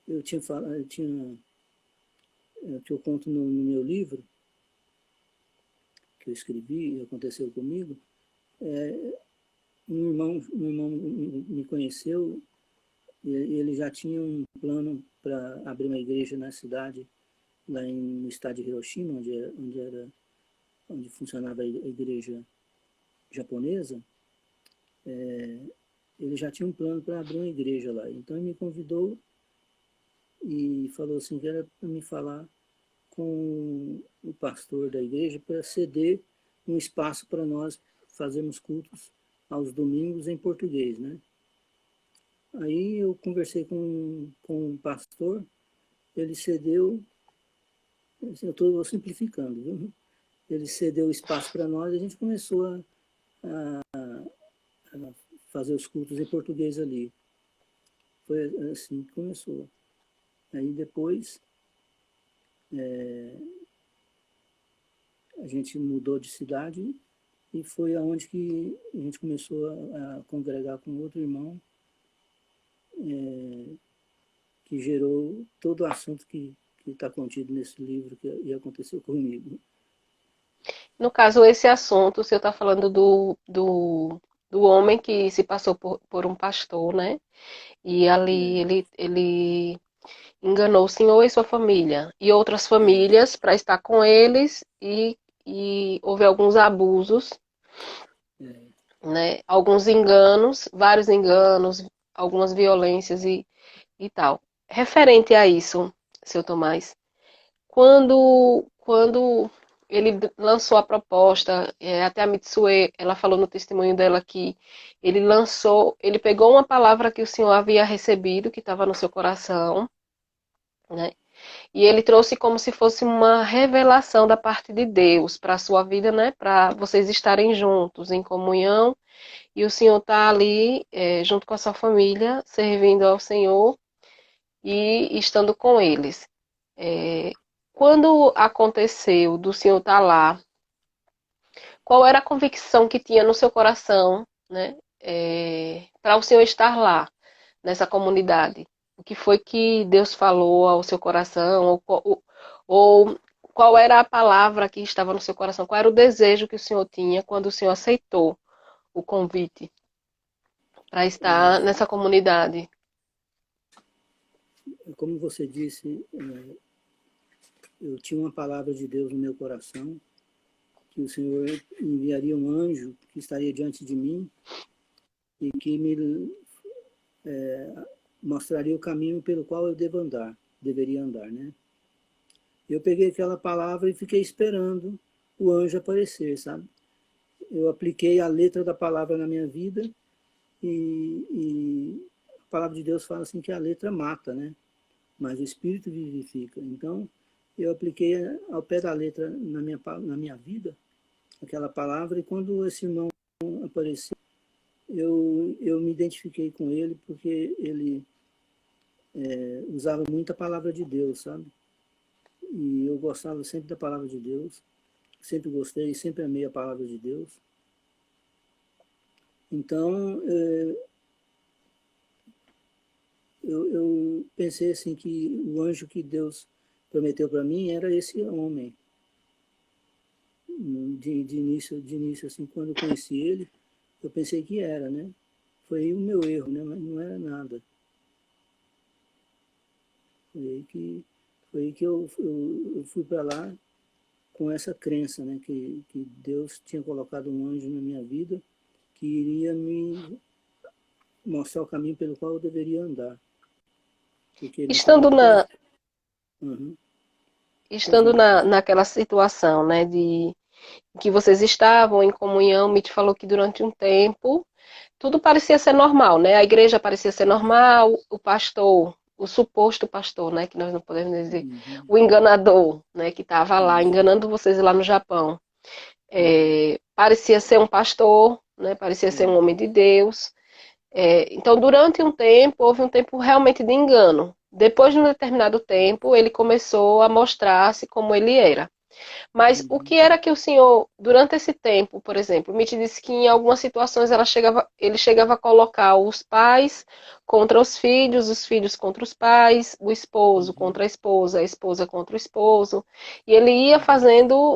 eu tinha falado, que eu conto no meu livro, que eu escrevi e aconteceu comigo, um irmão me conheceu e ele já tinha um plano para abrir uma igreja na cidade, lá no estado de Hiroshima, onde funcionava a igreja japonesa. Ele já tinha um plano para abrir uma igreja lá. Então ele me convidou e falou assim que era para me falar com o pastor da igreja para ceder um espaço para nós fazermos cultos aos domingos em português, né? Aí eu conversei com o pastor, ele cedeu, eu estou simplificando, viu? Ele cedeu o espaço para nós e a gente começou a fazer os cultos em português ali. Foi assim que começou. Aí depois a gente mudou de cidade e foi aonde que a gente começou a congregar com outro irmão, que gerou todo o assunto que está contido nesse livro que aconteceu comigo. No caso, esse assunto, o senhor está falando do homem que se passou por um pastor, né? E ali É, ele enganou o senhor e sua família e outras famílias para estar com eles e houve alguns abusos, é, né? Alguns enganos, vários enganos, algumas violências e tal. Referente a isso, seu Tomás, quando ele lançou a proposta, até a Mitsue, ela falou no testemunho dela que ele pegou uma palavra que o senhor havia recebido, que estava no seu coração, né? E ele trouxe como se fosse uma revelação da parte de Deus para a sua vida, né? Para vocês estarem juntos, em comunhão, e o senhor está ali, junto com a sua família, servindo ao Senhor e estando com eles. É, quando aconteceu do senhor estar lá, qual era a convicção que tinha no seu coração, né, para o senhor estar lá, nessa comunidade? O que foi que Deus falou ao seu coração? Ou qual era a palavra que estava no seu coração? Qual era o desejo que o senhor tinha quando o senhor aceitou o convite para estar nessa comunidade? como você disse, eu tinha uma palavra de Deus no meu coração, que o Senhor enviaria um anjo que estaria diante de mim e que me mostraria o caminho pelo qual eu deveria andar, né? Eu peguei aquela palavra e fiquei esperando o anjo aparecer, sabe? Eu apliquei a letra da palavra na minha vida e a palavra de Deus fala assim que a letra mata, né? Mas o espírito vivifica. Então, eu apliquei ao pé da letra na minha vida aquela palavra e quando esse irmão apareceu, eu me identifiquei com ele porque ele usava muito a palavra de Deus, sabe? E eu gostava sempre da palavra de Deus, sempre gostei, sempre amei a palavra de Deus. Então, eu pensei assim que o anjo que Deus prometeu para mim era esse homem. De início, assim, quando eu conheci ele, eu pensei que era, né? Foi o meu erro, né? Mas não era nada. Foi aí que eu fui para lá com essa crença, né? Que Deus tinha colocado um anjo na minha vida que iria me mostrar o caminho pelo qual eu deveria andar. Porque ele naquela Estando época... na, Uhum. Pois estando não. naquela situação, né, de que vocês estavam em comunhão, me falou que durante um tempo tudo parecia ser normal, né? A igreja parecia ser normal, o pastor, o suposto pastor, né, que nós não podemos dizer, Uhum. o enganador, né, que estava lá Isso. enganando vocês lá no Japão, Uhum. parecia ser um pastor, né? Parecia ser um É. homem de Deus. Então, durante um tempo, houve um tempo realmente de engano. Depois de um determinado tempo, ele começou a mostrar-se como ele era. Mas o Uhum. que era que o senhor, durante esse tempo, por exemplo, me disse que em algumas situações ele chegava a colocar os pais contra os filhos contra os pais, o esposo Uhum. contra a esposa contra o esposo, e ele ia Uhum. fazendo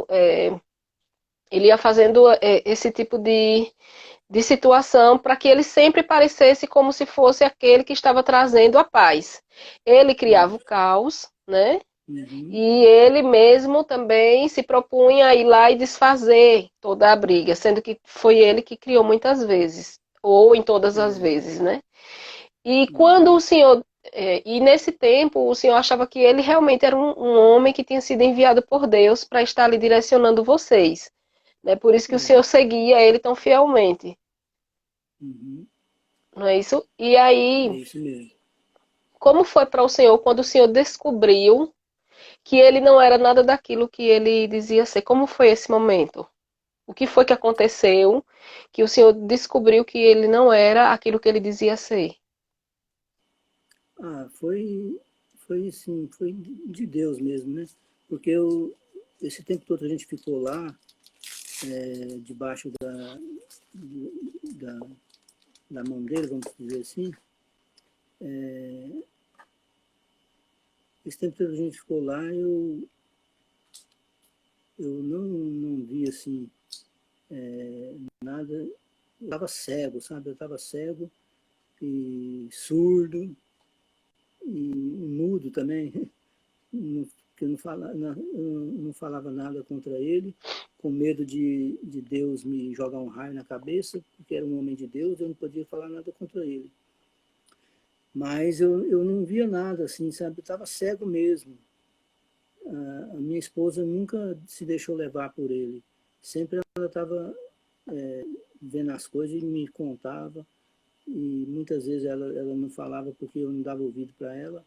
esse tipo de situação para que ele sempre parecesse como se fosse aquele que estava trazendo a paz. Ele criava o caos, né? Uhum. E ele mesmo também se propunha a ir lá e desfazer toda a briga, sendo que foi ele que criou muitas vezes, ou em todas as É. vezes, né? E quando Uhum. o senhor. E nesse tempo, o senhor achava que ele realmente era um homem que tinha sido enviado por Deus para estar ali direcionando vocês. Né? Por isso que o É. senhor seguia ele tão fielmente. Uhum. Não é isso? E É aí, isso mesmo. como foi para o senhor quando o senhor descobriu que ele não era nada daquilo que ele dizia ser? Como foi esse momento? O que foi que aconteceu que o senhor descobriu que ele não era aquilo que ele dizia ser? Ah, foi assim, foi de Deus mesmo, né? Porque esse tempo todo a gente ficou lá, debaixo da, da mão dele, vamos dizer assim. Esse tempo todo a gente ficou lá, eu não vi assim nada. Eu estava cego, sabe? Eu estava cego e surdo e mudo também, que eu não falava nada contra ele, com medo de Deus me jogar um raio na cabeça, porque era um homem de Deus, eu não podia falar nada contra ele. Mas eu não via nada assim, sabe? Eu estava cego mesmo. A minha esposa nunca se deixou levar por ele. Sempre ela estava vendo as coisas e me contava. E muitas vezes ela não falava porque eu não dava ouvido para ela.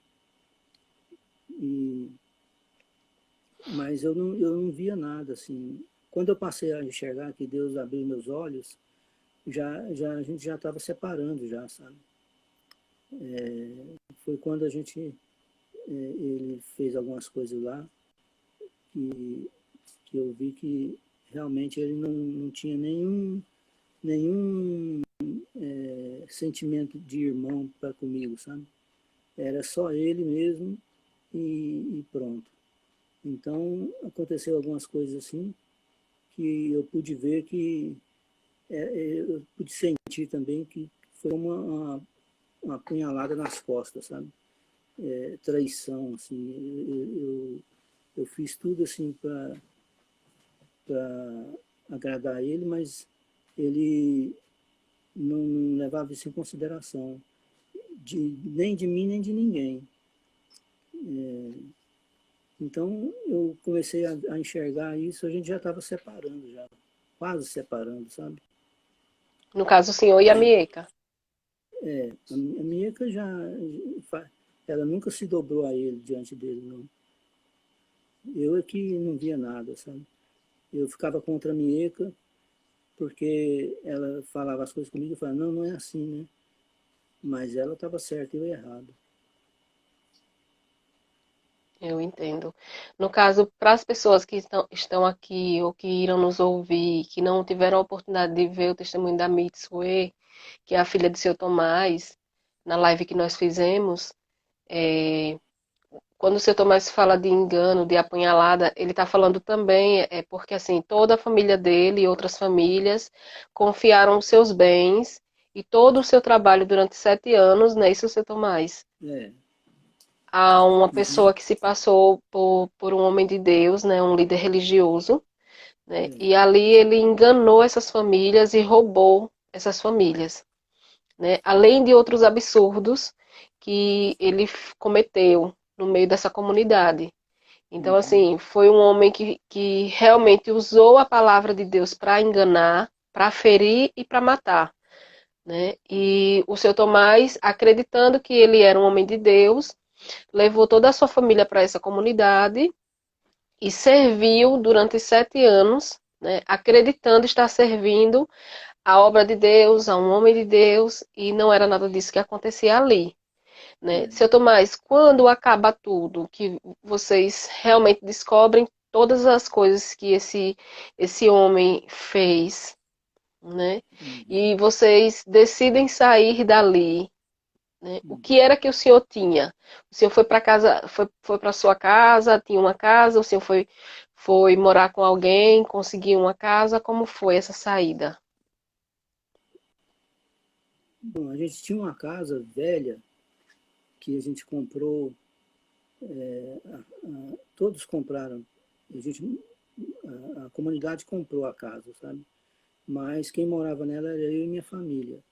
E, mas eu não via nada assim. Quando eu passei a enxergar que Deus abriu meus olhos, a gente já estava separando já, sabe? Foi quando ele fez algumas coisas lá que, que eu vi que realmente ele não tinha nenhum sentimento de irmão para comigo, sabe? Era só ele mesmo e pronto. Então aconteceu algumas coisas assim que eu pude ver que eu pude sentir também que foi uma punhalada nas costas, sabe? Traição, assim. Eu fiz tudo assim para agradar ele, mas ele não levava isso em consideração, nem de mim, nem de ninguém. Então eu comecei a enxergar isso, a gente já estava separando, já, quase separando, sabe? No caso, o senhor e a Mieca. A Mieka ela nunca se dobrou a ele diante dele, não. Eu é que não via nada, sabe? Eu ficava contra a Mieka, porque ela falava as coisas comigo e falava, não, não é assim, né? Mas ela estava certa e eu errado. Eu entendo. No caso, para as pessoas que estão aqui ou que irão nos ouvir, que não tiveram a oportunidade de ver o testemunho da Mitsue, que é a filha de seu Tomás, na live que nós fizemos, é, quando o seu Tomás fala de engano, de apunhalada, ele está falando também, porque assim, toda a família dele e outras famílias confiaram os seus bens e todo o seu trabalho durante 7 anos, não é isso, seu Tomás? É. A uma Uhum. pessoa que se passou por um homem de Deus, né, um líder religioso, né, É. e ali ele enganou essas famílias e roubou. essas famílias, né? Além de outros absurdos que ele cometeu no meio dessa comunidade. Então, Uhum. assim, foi um homem que realmente usou a palavra de Deus para enganar, para ferir e para matar, né? E o seu Tomás, acreditando que ele era um homem de Deus, levou toda a sua família para essa comunidade e serviu durante 7 anos, né? Acreditando estar servindo a obra de Deus, a um homem de Deus, e não era nada disso que acontecia ali. Né? É. Seu Tomás, quando acaba tudo, que vocês realmente descobrem todas as coisas que esse homem fez, né? Uhum. E vocês decidem sair dali, né? O que Uhum. era que o senhor tinha? O senhor foi para casa, foi para sua casa, tinha uma casa, o senhor foi morar com alguém, conseguiu uma casa, como foi essa saída? Bom, a gente tinha uma casa velha que a gente comprou, todos compraram. A gente, a comunidade comprou a casa, sabe? Mas quem morava nela era eu e minha família.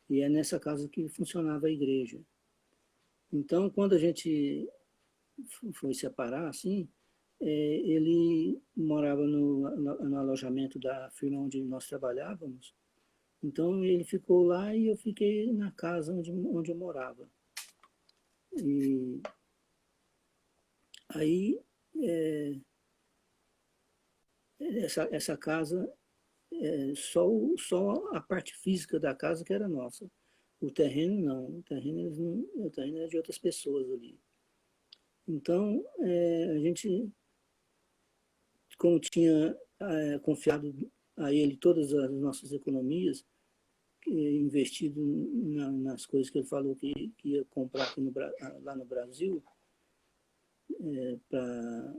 E é nessa casa que funcionava a igreja. Então, quando a gente foi separar, assim, ele morava no alojamento da firma onde nós trabalhávamos. Então, ele ficou lá e eu fiquei na casa onde eu morava. E aí, é, essa casa, só a parte física da casa que era nossa. O terreno não, o terreno era de outras pessoas ali. Então, a gente, como tinha confiado a ele todas as nossas economias, investido nas coisas que ele falou que ia comprar aqui lá no Brasil, para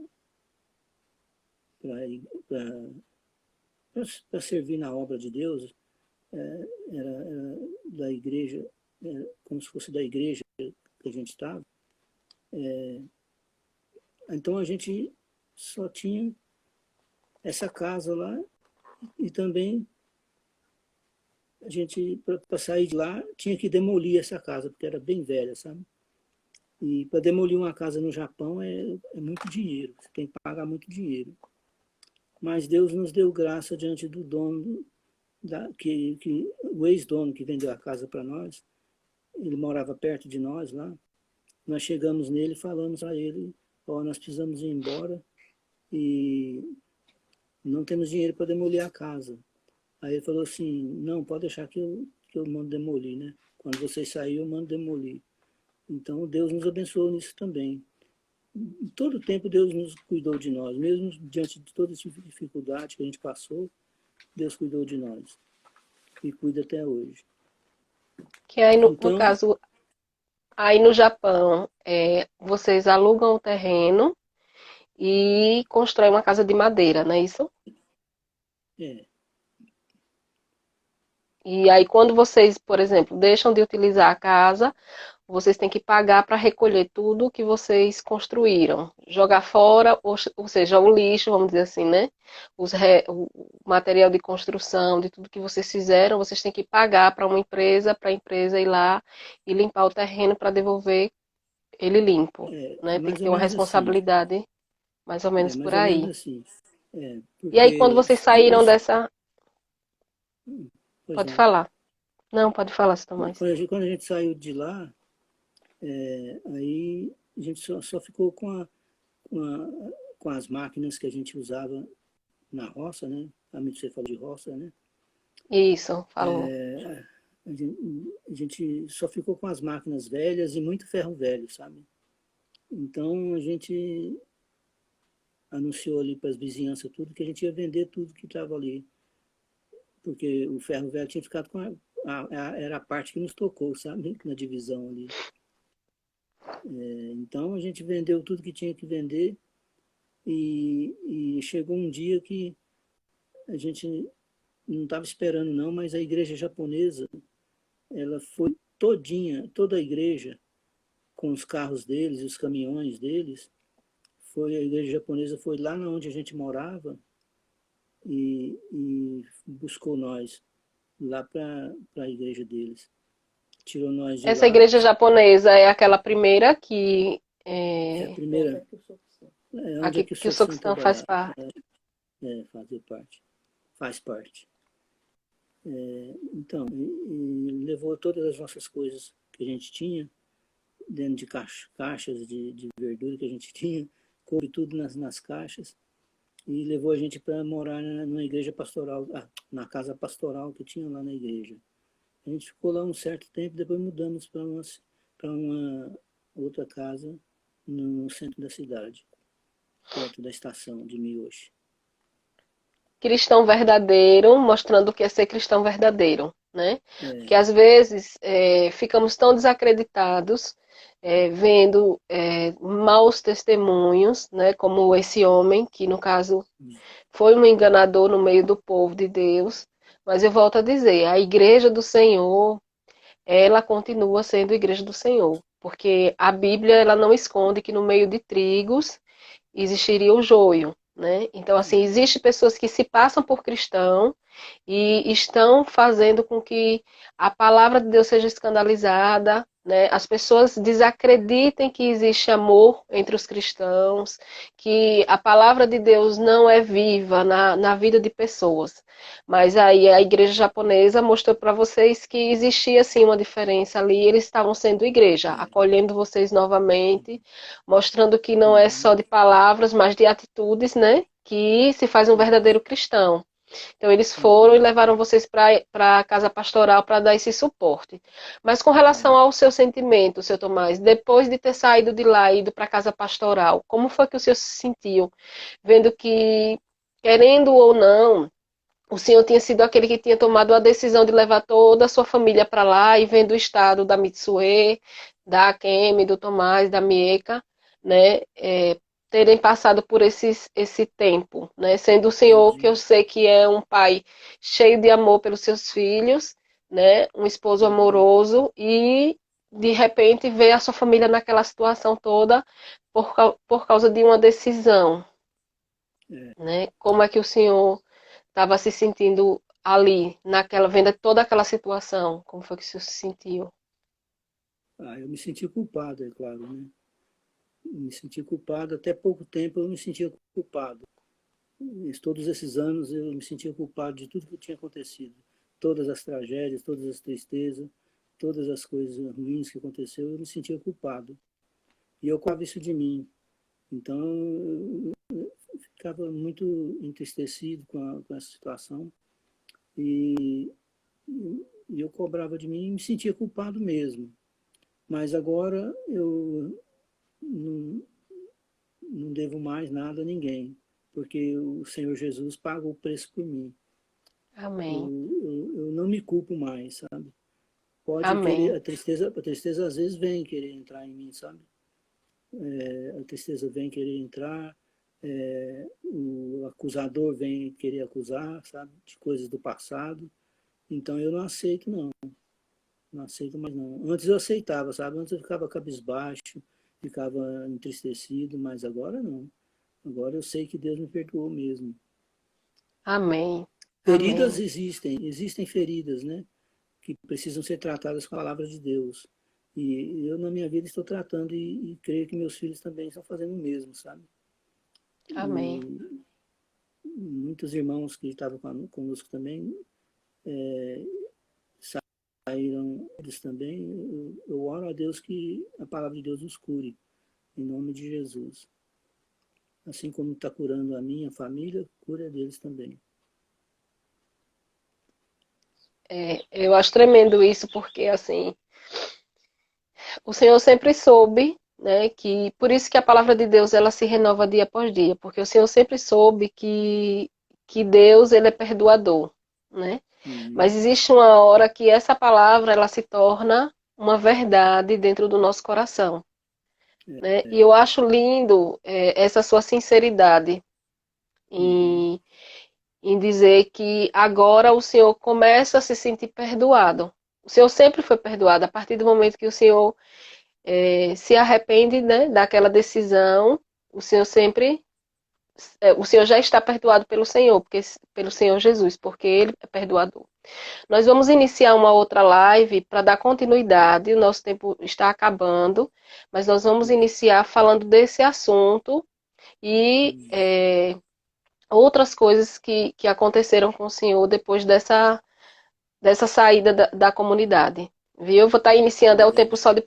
servir na obra de Deus, era da igreja, como se fosse da igreja que a gente estava. Então a gente só tinha essa casa lá e também a gente, para sair de lá, tinha que demolir essa casa, porque era bem velha, sabe? E para demolir uma casa no Japão é muito dinheiro, você tem que pagar muito dinheiro. Mas Deus nos deu graça diante do dono, o ex-dono que vendeu a casa para nós, ele morava perto de nós lá. Nós chegamos nele e falamos a ele: ó, nós precisamos ir embora e não temos dinheiro para demolir a casa. Aí ele falou assim: não, pode deixar que eu mando demolir, né? Quando vocês saírem, eu mando demolir. Então Deus nos abençoou nisso também. Em todo tempo Deus nos cuidou de nós, mesmo diante de toda essa dificuldade que a gente passou, Deus cuidou de nós e cuida até hoje. Que aí, no Então, caso, aí no Japão, vocês alugam o terreno e constroem uma casa de madeira, não é isso? é, E aí, quando vocês, por exemplo, deixam de utilizar a casa, vocês têm que pagar para recolher tudo que vocês construíram, jogar fora, ou seja, o lixo, vamos dizer assim, né? O material de construção, de tudo que vocês fizeram, vocês têm que pagar para a empresa ir lá e limpar o terreno para devolver ele limpo, é né? Tem que mais ter ou uma menos assim. responsabilidade mais ou É menos por mais ou menos aí. assim. E aí, quando Porque vocês saíram isso, dessa. pois Pode não. falar. Não, pode falar, se Tomás. Quando a gente saiu de lá, aí a gente só ficou com, a, com as máquinas que a gente usava na roça, né? A você falou de roça, né? Isso, falou. A gente só ficou com as máquinas velhas e muito ferro velho, sabe? Então a gente anunciou ali para as vizinhanças tudo que a gente ia vender tudo que estava ali, porque o ferro velho tinha ficado com era a parte que nos tocou, sabe? Na divisão ali. Então a gente vendeu tudo que tinha que vender e chegou um dia que a gente não estava esperando não, mas a igreja japonesa, ela foi todinha, toda a igreja, com os carros deles, os caminhões deles, a igreja japonesa foi lá onde a gente morava e buscou nós. lá para a igreja deles. Tirou nós de Essa lá. igreja japonesa é aquela primeira É a primeira. Onde é aqui que o que o Sokusan Soxão faz trabalhava? parte. Fazer parte. Faz parte. Então, e levou todas as nossas coisas que a gente tinha, dentro de caixas de verdura que a gente tinha, coube tudo nas caixas, e levou a gente para morar na igreja pastoral, na casa pastoral que tinha lá na igreja. A gente ficou lá um certo tempo, depois mudamos para uma outra casa no centro da cidade, perto da estação de Miyoshi. Cristão verdadeiro, mostrando o que é ser cristão verdadeiro, né? É, Porque às vezes ficamos tão desacreditados, vendo maus testemunhos, né? Como esse homem, que no caso foi um enganador no meio do povo de Deus. Mas eu volto a dizer, a igreja do Senhor, ela continua sendo a igreja do Senhor. Porque a Bíblia, ela não esconde que no meio de trigos existiria o joio, né? Então, assim, existem pessoas que se passam por cristão e estão fazendo com que a palavra de Deus seja escandalizada, né? As pessoas desacreditem que existe amor entre os cristãos, que a palavra de Deus não é viva na vida de pessoas. Mas aí a igreja japonesa mostrou para vocês que existia sim uma diferença ali, eles estavam sendo igreja, acolhendo vocês novamente, mostrando que não é só de palavras, mas de atitudes, né? Que se faz um verdadeiro cristão. Então, eles foram e levaram vocês para a casa pastoral para dar esse suporte. Mas com relação ao seu sentimento, seu Tomás, depois de ter saído de lá e ido para a casa pastoral, como foi que o senhor se sentiu? Vendo que, querendo ou não, o senhor tinha sido aquele que tinha tomado a decisão de levar toda a sua família para lá e vendo o estado da Mitsue, da Akemi, do Tomás, da Mieka, né? Terem passado por esse tempo, né? Sendo o senhor, que eu entendi. sei que é um pai cheio de amor pelos seus filhos, né? Um esposo amoroso e de repente ver a sua família naquela situação toda por causa de uma decisão, né? Como é que o senhor estava se sentindo ali, naquela, vendo toda aquela situação? Como foi que o senhor se sentiu? Eu me senti culpado, é claro, né? Me senti culpado, até pouco tempo eu me sentia culpado. Todos esses anos eu me sentia culpado de tudo que tinha acontecido. Todas as tragédias, todas as tristezas, todas as coisas ruins que aconteceu, eu me sentia culpado. E eu culpava isso de mim. Então, eu ficava muito entristecido com essa situação. E, e eu cobrava de mim e me sentia culpado mesmo. Mas agora eu não, não devo mais nada a ninguém, porque o Senhor Jesus paga o preço por mim. Amém. Eu não me culpo mais, sabe? Pode querer, Amém. a tristeza às vezes vem querer entrar em mim, sabe? A tristeza vem querer entrar, o acusador vem querer acusar, sabe? De coisas do passado. Então eu não aceito, não. Não aceito mais, não. Antes eu aceitava, sabe? Antes eu ficava cabisbaixo, ficava entristecido, mas agora não. Agora eu sei que Deus me perdoou mesmo. Amém. Feridas Amém. existem feridas, né? Que precisam ser tratadas com a palavra de Deus. E eu, na minha vida, estou tratando e creio que meus filhos também estão fazendo o mesmo, sabe? Amém. E muitos irmãos que estavam conosco também saíram eles também. Eu oro a Deus que a palavra de Deus os cure, em nome de Jesus. Assim como está curando a minha família, cura deles também. Eu acho tremendo isso, porque assim, o Senhor sempre soube, né, que por isso que a palavra de Deus ela se renova dia após dia, porque o Senhor sempre soube que Deus ele é perdoador, né? Mas existe uma hora que essa palavra ela se torna uma verdade dentro do nosso coração, né? E eu acho lindo essa sua sinceridade Uhum. em, em dizer que agora o Senhor começa a se sentir perdoado. O Senhor sempre foi perdoado a partir do momento que o Senhor se arrepende, né, daquela decisão. O Senhor sempre o Senhor já está perdoado pelo Senhor, pelo Senhor Jesus, porque Ele é perdoador. Nós vamos iniciar uma outra live para dar continuidade, o nosso tempo está acabando, mas nós vamos iniciar falando desse assunto e outras coisas que aconteceram com o Senhor depois dessa saída da comunidade. Viu? Eu vou estar iniciando, é o tempo só de